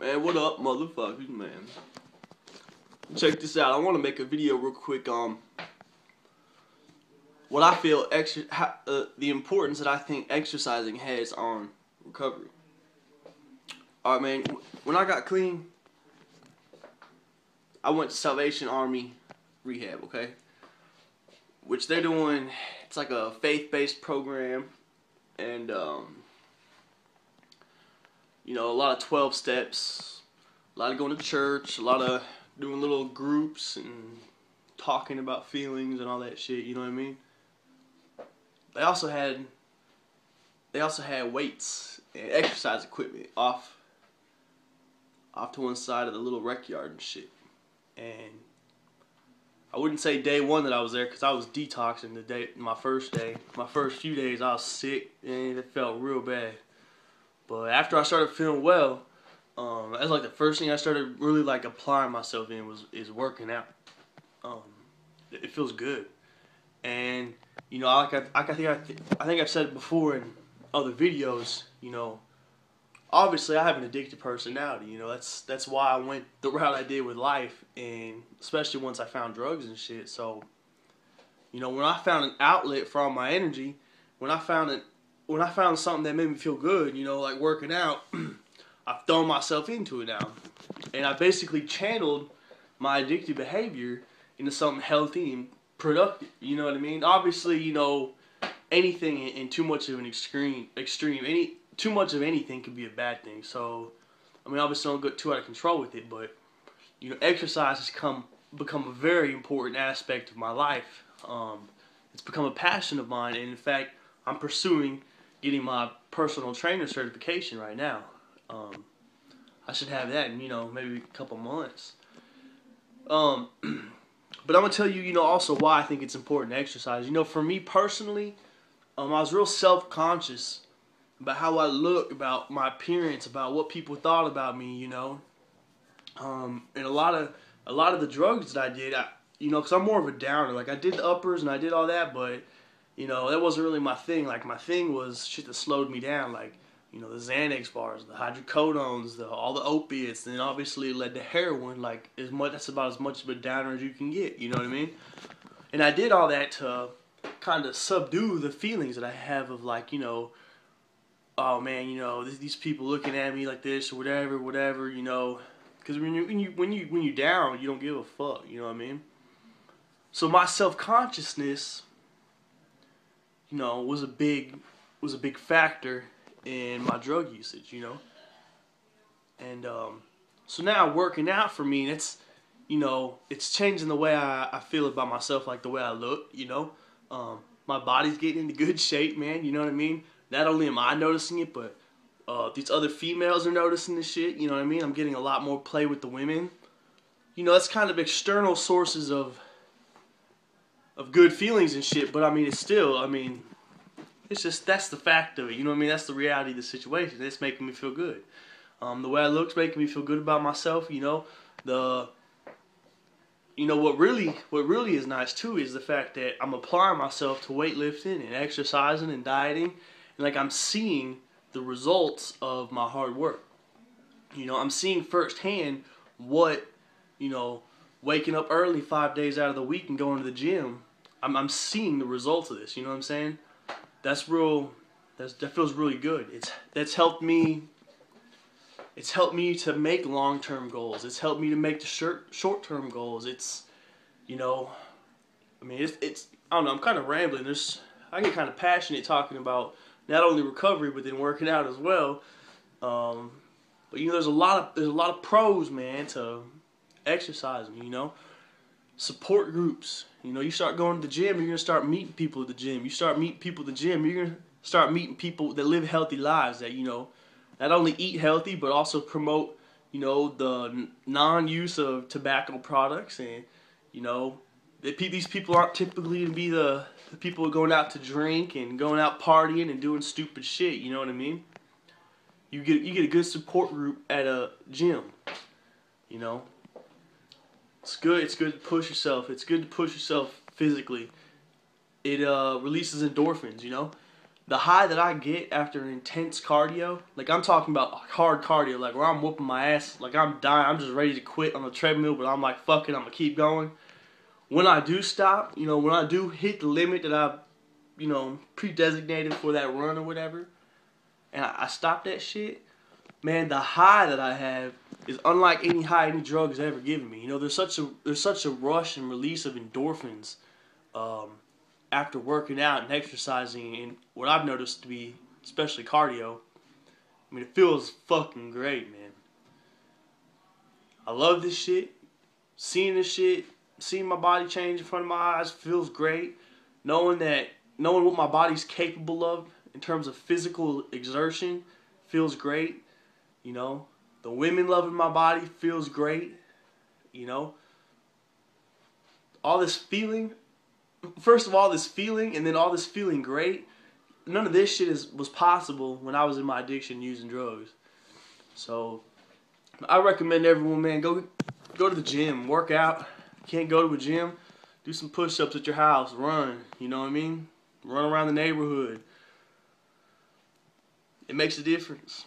Man, what up, motherfuckers, man? Check this out. I want to make a video real quick on what I feel the importance that I think exercising has on recovery. Alright, man, when I got clean, I went to Salvation Army Rehab, okay? Which they're doing, it's like a faith-based program, and you know, a lot of 12 steps, a lot of going to church, a lot of doing little groups and talking about feelings and all that shit, you know what I mean? They also had weights and exercise equipment off to one side of the little rec yard and shit. And I wouldn't say day one that I was there, because I was detoxing my first few days I was sick and it felt real bad. But after I started feeling well, that's like the first thing I started really like applying myself in is working out. It feels good, and you know, I think I've said it before in other videos. You know, obviously I have an addictive personality. You know, that's why I went the route I did with life, and especially once I found drugs and shit. So, you know, when I found an outlet for all my energy, when I found something that made me feel good, you know, like working out, I've thrown myself into it now. And I basically channeled my addictive behavior into something healthy and productive. You know what I mean? Obviously, you know, anything in too much of an extreme, too much of anything could be a bad thing. So, I mean, obviously don't get too out of control with it, but, you know, exercise has become a very important aspect of my life. It's become a passion of mine, and in fact, I'm pursuing getting my personal trainer certification right now. I should have that in, you know, maybe a couple months. But I'm gonna tell you, you know, also why I think it's important to exercise. You know, for me personally, I was real self-conscious about how I look, about my appearance, about what people thought about me. You know, and a lot of the drugs that I did, you know, because I'm more of a downer. Like, I did the uppers and I did all that, but you know, that wasn't really my thing. Like, my thing was shit that slowed me down, like, you know, the Xanax bars, the hydrocodones, all the opiates, and then obviously it led to heroin. Like, that's about as much of a downer as you can get, you know what I mean? And I did all that to kind of subdue the feelings that I have of, like, you know, oh man, you know, these people looking at me like this or whatever, you know, because when you down, you don't give a fuck, you know what I mean? So my self-consciousness, you know, was a big factor in my drug usage, you know. And so now working out for me, it's, you know, it's changing the way I feel about myself, like the way I look, you know. My body's getting into good shape, man, you know what I mean? Not only am I noticing it, but these other females are noticing this shit, you know what I mean? I'm getting a lot more play with the women. You know, that's kind of external sources of good feelings and shit, but I mean, it's still, I mean, it's just, that's the fact of it, you know what I mean? That's the reality of the situation. It's making me feel good. The way I look's making me feel good about myself, you know. You know, what really is nice too is the fact that I'm applying myself to weightlifting and exercising and dieting, and like, I'm seeing the results of my hard work. You know, I'm seeing firsthand what, you know, waking up early 5 days out of the week and going to the gym, I'm seeing the results of this, you know what I'm saying? That's real. That feels really good. That's helped me. It's helped me to make long-term goals. It's helped me to make the short-term goals. It's, you know, I mean, it's I don't know. I'm kind of rambling. I get kind of passionate talking about not only recovery but then working out as well. But you know, there's a lot of pros, man, to exercising. You know, support groups. You know, you start going to the gym, you're going to start meeting people at the gym. You start meeting people at the gym, you're going to start meeting people that live healthy lives, that, you know, not only eat healthy, but also promote, you know, the non-use of tobacco products. And, you know, these people aren't typically to be the people going out to drink and going out partying and doing stupid shit, you know what I mean? You get a good support group at a gym, you know. It's good to push yourself. It's good to push yourself physically. It releases endorphins, you know. the high that I get after intense cardio, like I'm talking about hard cardio, like where I'm whooping my ass, like I'm dying, I'm just ready to quit on the treadmill, but I'm like, fuck it, I'm gonna keep going. When I do stop, you know, when I do hit the limit that I've, you know, pre-designated for that run or whatever, and I stop that shit, man, the high that I have is unlike any high any drug has ever given me. You know, there's such a rush and release of endorphins after working out and exercising, and what I've noticed to be, especially cardio, I mean, it feels fucking great, man. I love this shit. Seeing this shit, seeing my body change in front of my eyes feels great. Knowing what my body's capable of in terms of physical exertion feels great. You know, the women loving my body feels great. You know, all this feeling, first of all, this feeling, and then all this feeling great. None of this shit was possible when I was in my addiction using drugs. So I recommend everyone, man, go to the gym, work out. Can't go to a gym, do some push-ups at your house, run, you know what I mean? Run around the neighborhood. It makes a difference.